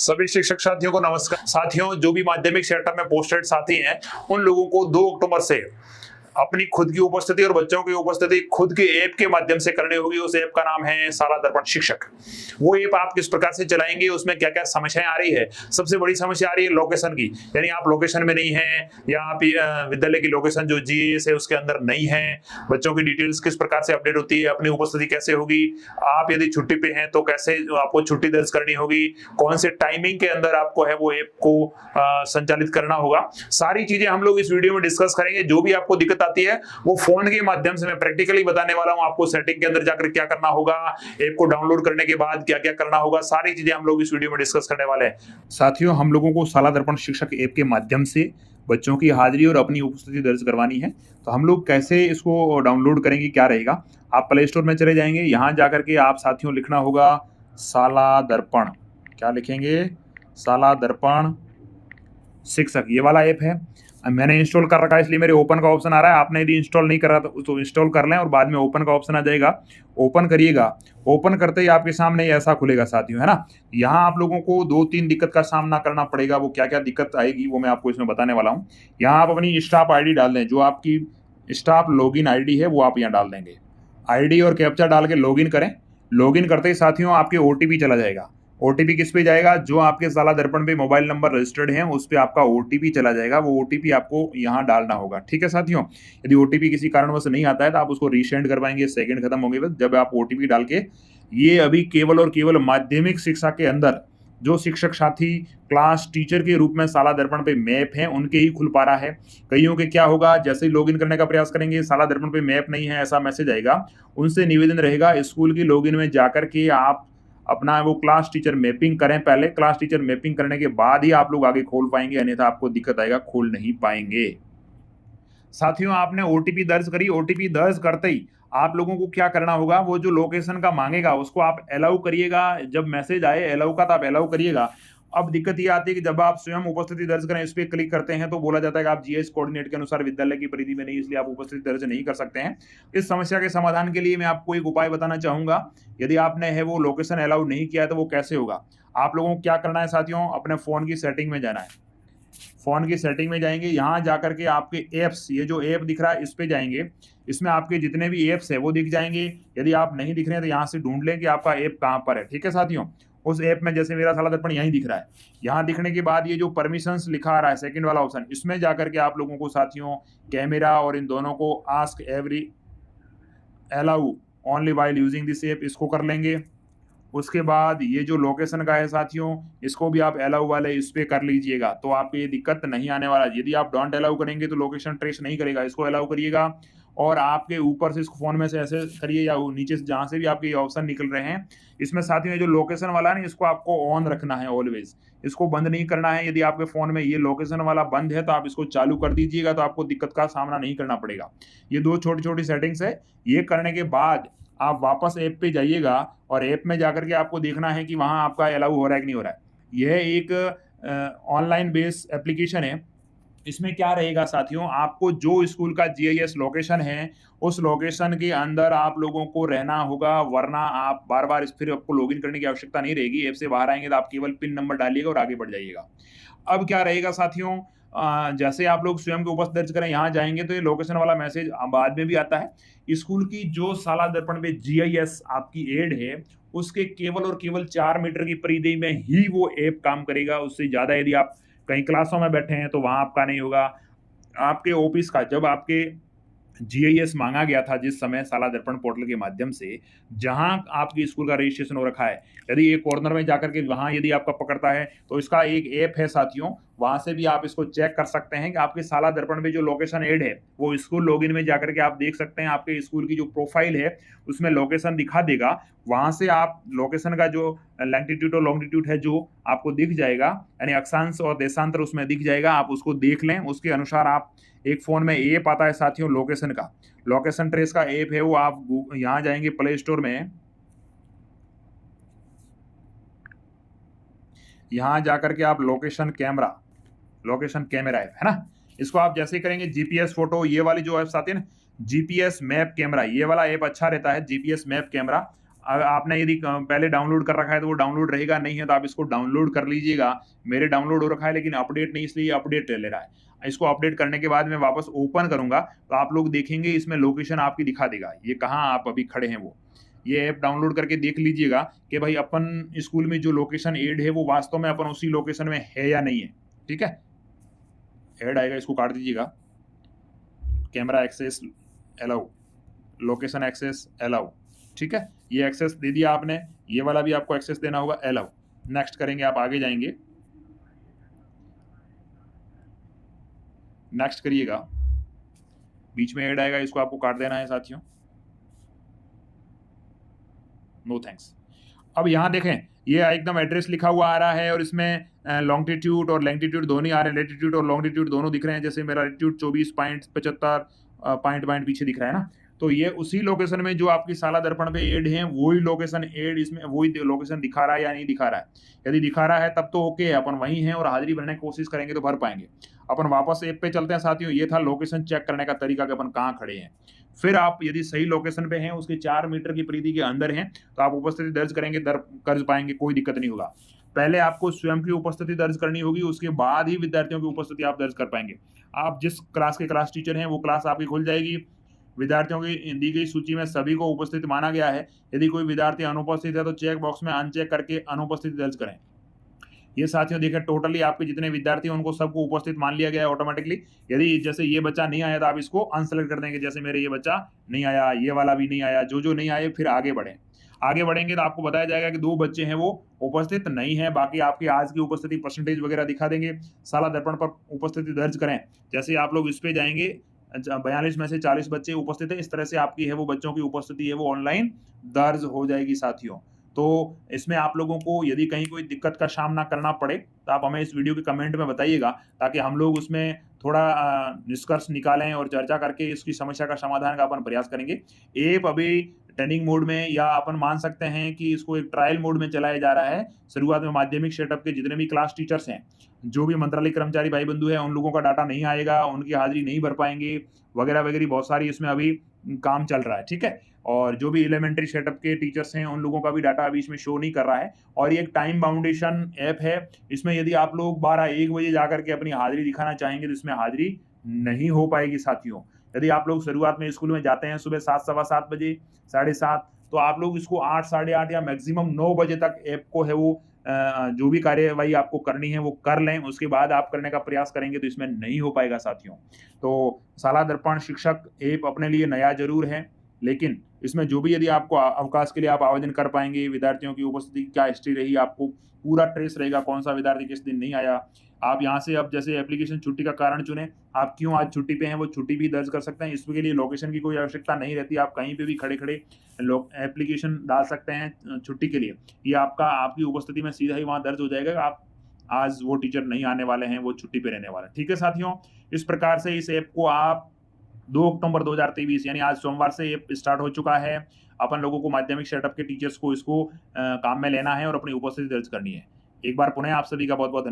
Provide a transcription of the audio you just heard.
सभी शिक्षक साथियों को नमस्कार। साथियों, जो भी माध्यमिक सेक्टर में पोस्टेड साथी हैं उन लोगों को 2 अक्टूबर से अपनी खुद की उपस्थिति और बच्चों की उपस्थिति खुद के ऐप के माध्यम से करनी होगी। उस ऐप का नाम है शाला दर्पण शिक्षक। वो ऐप आप किस प्रकार से चलाएंगे, उसमें क्या क्या समस्याएं आ रही है। सबसे बड़ी समस्या आ रही है लोकेशन की, यानी आप लोकेशन में नहीं है या आप विद्यालय की लोकेशन जो जीएस है उसके अंदर नहीं है। बच्चों की डिटेल्स किस प्रकार से अपडेट होती है, अपनी उपस्थिति कैसे होगी, आप यदि छुट्टी पे हैं तो कैसे आपको छुट्टी दर्ज करनी होगी, कौन से टाइमिंग के अंदर आपको है वो ऐप को संचालित करना होगा। सारी चीजें हम लोग इस वीडियो में डिस्कस करेंगे। जो भी आपको दिक्कत आती है वो फोन के माध्यम से मैं प्रैक्टिकली बताने वाला हूं। आपको सेटिंग के अंदर जाकर क्या करना होगा, ऐप को डाउनलोड करने के बाद क्या क्या करना होगा, सारी चीजें हम लोग इस वीडियो में डिस्कस करने वाले हैं। साथियों, हम लोगों को शाला दर्पण शिक्षक ऐप के माध्यम से बच्चों की हाजिरी और अपनी उपस्थिति दर्ज करवानी है। तो हम लोग कैसे इसको डाउनलोड करेंगे, क्या रहेगा। आप प्ले स्टोर में चले जाएंगे, यहाँ जाकर के आप साथियों लिखना होगा शाला दर्पण। क्या लिखेंगे? शाला दर्पण शिक्षक, ये वाला ऐप है। मैंने इंस्टॉल कर रखा है इसलिए मेरे ओपन का ऑप्शन आ रहा है। आपने यदि इंस्टॉल नहीं करा तो इंस्टॉल कर लें और बाद में ओपन का ऑप्शन आ जाएगा, ओपन करिएगा। ओपन करते ही आपके सामने ऐसा खुलेगा साथियों, है ना। यहाँ आप लोगों को 2-3 दिक्कत का सामना करना पड़ेगा। वो क्या क्या दिक्कत आएगी वो मैं आपको इसमें बताने वाला हूँ। यहाँ आप अपनी स्टाफ आईडी डाल दें, जो आपकी स्टाफ लॉगिन आईडी है वो आप यहाँ डाल देंगे। आईडी और कैप्चा डाल के लॉगिन करें। लॉगिन करते ही साथियों आपके ओटीपी चला जाएगा। ओटीपी किस पे जाएगा? जो आपके शाला दर्पण पे मोबाइल नंबर रजिस्टर्ड है उस पे आपका ओटीपी चला जाएगा। वो ओटीपी आपको यहाँ डालना होगा, ठीक है साथियों। यदि ओटीपी किसी कारणवश नहीं आता है तो आप उसको रीसेंड करवाएंगे, सेकंड खत्म होंगे बस। जब आप ओटीपी डाल के, ये अभी केवल और केवल माध्यमिक शिक्षा के अंदर जो शिक्षक साथी क्लास टीचर के रूप में शाला दर्पण पे मैप है उनके ही खुल पा रहा है। कईयों के क्या होगा, जैसे ही लॉगिन करने का प्रयास करेंगे शाला दर्पण पे मैप नहीं है ऐसा मैसेज आएगा। उनसे निवेदन रहेगा स्कूल की लॉगिन में जाकर के आप अपना वो क्लास टीचर मैपिंग करें। पहले क्लास टीचर मैपिंग करने के बाद ही आप लोग आगे खोल पाएंगे, अन्यथा आपको दिक्कत आएगा, खोल नहीं पाएंगे। साथियों, आपने ओटीपी दर्ज करी। ओटीपी दर्ज करते ही आप लोगों को क्या करना होगा, वो जो लोकेशन का मांगेगा उसको आप अलाउ करिएगा। जब मैसेज आए अलाउ का तो आप अलाउ करिएगा। अब दिक्कत ये आती है कि जब आप स्वयं उपस्थिति दर्ज करें, इस पर क्लिक करते हैं तो बोला जाता है कि आप जीएस कोऑर्डिनेट के अनुसार विद्यालय की परिधि में नहीं, इसलिए आप उपस्थिति दर्ज नहीं कर सकते हैं। इस समस्या के समाधान के लिए मैं आपको एक उपाय बताना चाहूंगा। यदि आपने है वो लोकेशन अलाउ नहीं किया है तो वो कैसे होगा। आप लोगों को क्या करना है साथियों, अपने फोन की सेटिंग में जाना है। फोन की सेटिंग में जाएंगे, यहाँ जाकर के आपके एप्स, ये जो ऐप दिख रहा है इस पे जाएंगे। इसमें आपके जितने भी एप्स है वो दिख जाएंगे। यदि आप नहीं दिख रहे हैं तो यहाँ से ढूंढ लें कि आपका ऐप कहाँ पर है, ठीक है साथियों। उस ऐप में जैसे मेरा शाला दर्पण यहीं दिख रहा है, यहाँ दिखने के बाद ये जो परमिशंस लिखा आ रहा है सेकंड वाला ऑप्शन, इसमें जाकर के आप लोगों को साथियों कैमरा और इन दोनों को ask every allow only while using this app, इसको कर लेंगे। उसके बाद ये जो लोकेशन का है साथियों, इसको भी आप अलाउ वाले इस पे कर लीजिएगा, तो आपको ये दिक्कत नहीं आने वाला। यदि आप डोंट अलाउ करेंगे तो लोकेशन ट्रेस नहीं करेगा, इसको अलाउ करिएगा। और आपके ऊपर से इसको फोन में से ऐसे करिए या नीचे से जहां से भी आपके ऑप्शन निकल रहे हैं, इसमें साथियों ये जो लोकेशन वाला है ना, इसको आपको ऑन रखना है ऑलवेज, इसको बंद नहीं करना है। यदि आपके फोन में ये लोकेशन वाला बंद है तो आप इसको चालू कर दीजिएगा, तो आपको दिक्कत का सामना नहीं करना पड़ेगा। ये 2 छोटी छोटी सेटिंग्स है। ये करने के बाद आप वापस ऐप पे जाइएगा और ऐप में जाकर के आपको देखना है कि वहाँ आपका अलाउ हो रहा है कि नहीं हो रहा है। यह एक ऑनलाइन बेस्ड एप्लीकेशन है। इसमें क्या रहेगा साथियों, आपको जो स्कूल का जीआईएस लोकेशन है उस लोकेशन के अंदर आप लोगों को रहना होगा, वरना आप बार बार फिर आपको लॉगिन करने की आवश्यकता नहीं रहेगी। ऐप से बाहर आएंगे तो आप केवल पिन नंबर डालिएगा और आगे बढ़ जाइएगा। अब क्या रहेगा साथियों, जैसे आप लोग स्वयं की उपस्थिति दर्ज करें, यहाँ जाएंगे तो ये लोकेशन वाला मैसेज बाद में भी आता है। स्कूल की जो शाला दर्पण पे जीआईएस आपकी एड है उसके केवल और केवल 4 मीटर की परिधि में ही वो ऐप काम करेगा। उससे ज्यादा यदि आप कहीं क्लासों में बैठे हैं तो वहां आपका नहीं होगा। आपके ऑफिस का जब आपके जीआईएस मांगा गया था जिस समय शाला दर्पण पोर्टल के माध्यम से, जहां आपकी स्कूल का रजिस्ट्रेशन हो रखा है, यदि एक कॉर्नर में जाकर के वहां यदि आपका पकड़ता है तो इसका एक ऐप है साथियों, वहां से भी आप इसको चेक कर सकते हैं कि आपके शाला दर्पण में जो लोकेशन ऐड है वो स्कूल लॉगिन में जाकर के आप देख सकते हैं। आपके स्कूल की जो प्रोफाइल है उसमें लोकेशन दिखा देगा। वहां से आप लोकेशन का जो लैंगिट्यूड और लॉन्गिट्यूड है जो आपको दिख जाएगा, यानी अक्षांश और देशांतर उसमें दिख जाएगा। आप उसको देख लें, उसके अनुसार आप एक फोन में ऐप आता है साथियों लोकेशन का, लोकेशन ट्रेस का ऐप है वो। आप यहां जाएंगे प्ले स्टोर में, यहां जाकर के आप लोकेशन कैमरा ऐप है ना, इसको आप जैसे करेंगे जीपीएस फोटो, ये वाली जो ऐप्स आती है ना, जीपीएस मैप कैमरा, ये वाला ऐप अच्छा रहता है, जीपीएस मैप कैमरा। आपने यदि पहले डाउनलोड कर रखा है तो वो डाउनलोड रहेगा, नहीं है तो आप इसको डाउनलोड कर लीजिएगा। मेरे डाउनलोड हो रखा है लेकिन अपडेट नहीं, इसलिए अपडेट ले रहा है। इसको अपडेट करने के बाद मैं वापस ओपन करूंगा तो आप लोग देखेंगे इसमें लोकेशन आपकी दिखा देगा, ये कहाँ आप अभी खड़े हैं वो। ये ऐप डाउनलोड करके देख लीजिएगा कि भाई अपन स्कूल में जो लोकेशन ऐड है वो वास्तव में अपन उसी लोकेशन में है या नहीं है। ठीक है, ऐड आएगा, इसको काट दीजिएगा। Camera access allow, location access allow. ठीक है, ये एक्सेस दे दिया आपने, ये वाला भी आपको एक्सेस देना होगा, अलाउ। नेक्स्ट करेंगे, आप आगे जाएंगे, नेक्स्ट करिएगा, बीच में ऐड आएगा, इसको आपको काट देना है साथियों, नो थैंक्स। अब यहाँ देखें, ये एकदम एड्रेस लिखा हुआ आ रहा है और इसमें लॉन्गिट्यूड और लैंगिट्यूड दोनों आ रहे हैं, लेटीट्यूड और लॉन्गिट्यूड दोनों दिख रहे हैं। जैसे मेरा लेटीट्यूड 24.75 पॉइंट पीछे दिख रहा है ना, तो ये उसी लोकेशन में जो आपकी साला दर्पण पे ऐड है वही लोकेशन ऐड इसमें वही लोकेशन दिखा रहा है या नहीं दिखा रहा है। यदि दिखा रहा है तब तो ओके है, अपन वहीं हैं और हाजिरी भरने की कोशिश करेंगे तो भर पाएंगे। अपन वापस ऐप पे चलते हैं साथियों, ये था लोकेशन चेक करने का तरीका कि अपन कहाँ खड़े हैं। फिर आप यदि सही लोकेशन पे हैं, उसके 4 मीटर की परिधि के अंदर हैं, तो आप उपस्थिति दर्ज करेंगे, कर पाएंगे, कोई दिक्कत नहीं होगा। पहले आपको स्वयं की उपस्थिति दर्ज करनी होगी, उसके बाद ही विद्यार्थियों की उपस्थिति आप दर्ज कर पाएंगे। आप जिस क्लास के क्लास टीचर हैं वो क्लास आपकी खुल जाएगी, विद्यार्थियों की दी गई सूची में सभी को उपस्थित माना गया है। यदि कोई विद्यार्थी अनुपस्थित है तो चेक बॉक्स में अनचेक करके अनुपस्थिति दर्ज करें। ये साथियों देखिए, टोटली आपके जितने विद्यार्थी हैं उनको सबको उपस्थित मान लिया गया है ऑटोमेटिकली। यदि जैसे ये बच्चा नहीं आया तो आप इसको अनसेलेक्ट कर देंगे, जैसे मेरे ये बच्चा नहीं आया, ये वाला भी नहीं आया, जो नहीं आए फिर आगे बढ़े। आगे बढ़ेंगे तो आपको बताया जाएगा कि 2 बच्चे हैं वो उपस्थित नहीं है, बाकी आपकी आज की उपस्थिति परसेंटेज वगैरह दिखा देंगे। साला दर्पण पर उपस्थिति दर्ज करें, जैसे आप लोग इस पे जाएंगे 42 में से 40 बच्चे उपस्थित है, इस तरह से आपकी है वो बच्चों की उपस्थिति है वो ऑनलाइन दर्ज हो जाएगी साथियों। तो इसमें आप लोगों को यदि कहीं कोई दिक्कत का सामना करना पड़े तो आप हमें इस वीडियो के कमेंट में बताइएगा, ताकि हम लोग उसमें थोड़ा निष्कर्ष निकालें और चर्चा करके इसकी समस्या का समाधान का अपन प्रयास करेंगे। ऐप अभी ट्रेनिंग मोड में, या अपन मान सकते हैं कि इसको एक ट्रायल मोड में चलाया जा रहा है। शुरुआत में माध्यमिक सेटअप के जितने भी क्लास टीचर्स हैं, जो भी मंत्रालय कर्मचारी भाई बंधु हैं, उन लोगों का डाटा नहीं आएगा, उनकी हाजिरी नहीं भर पाएंगे, वगैरह वगैरह बहुत सारी इसमें अभी काम चल रहा है। ठीक है, और जो भी एलिमेंट्री सेटअप के टीचर्स हैं उन लोगों का भी डाटा अभी इसमें शो नहीं कर रहा है। और ये एक टाइम बाउंडेशन ऐप है, इसमें यदि आप लोग 12-1 बजे जाकर के अपनी हाजिरी दिखाना चाहेंगे तो इसमें हाजिरी नहीं हो पाएगी साथियों। यदि आप लोग शुरुआत में स्कूल में जाते हैं सुबह 7, सवा 7 बजे, 7:30, तो आप लोग इसको 8, साढ़े 8 या मैक्सिमम 9 बजे तक ऐप को है वो जो भी कार्यवाही आपको करनी है वो कर लें, उसके बाद आप करने का प्रयास करेंगे तो इसमें नहीं हो पाएगा साथियों। तो साला दर्पण शिक्षक ऐप अपने लिए नया जरूर है, लेकिन इसमें जो भी यदि आपको अवकाश के लिए आप आवेदन कर पाएंगे, विद्यार्थियों की उपस्थिति क्या हिस्ट्री रही, आपको पूरा ट्रेस रहेगा, कौन सा विद्यार्थी किस दिन नहीं आया। आप यहाँ से अब जैसे एप्लीकेशन छुट्टी का कारण चुने, आप क्यों आज छुट्टी पे हैं वो छुट्टी भी दर्ज कर सकते हैं। इसके लिए लोकेशन की कोई आवश्यकता नहीं रहती, आप कहीं पे भी खड़े खड़े लोग एप्लीकेशन डाल सकते हैं छुट्टी के लिए। ये आपकी उपस्थिति में सीधा ही वहाँ दर्ज हो जाएगा, आप आज वो टीचर नहीं आने वाले हैं, वो छुट्टी पे रहने वाले हैं। ठीक है साथियों, इस प्रकार से इस ऐप को आप 2 अक्टूबर 2023 यानी आज सोमवार से ये स्टार्ट हो चुका है। अपन लोगों को माध्यमिक सेटअप के टीचर्स को इसको काम में लेना है और अपनी उपस्थिति दर्ज करनी है। एक बार पुनः आप सभी का बहुत बहुत धन्यवाद।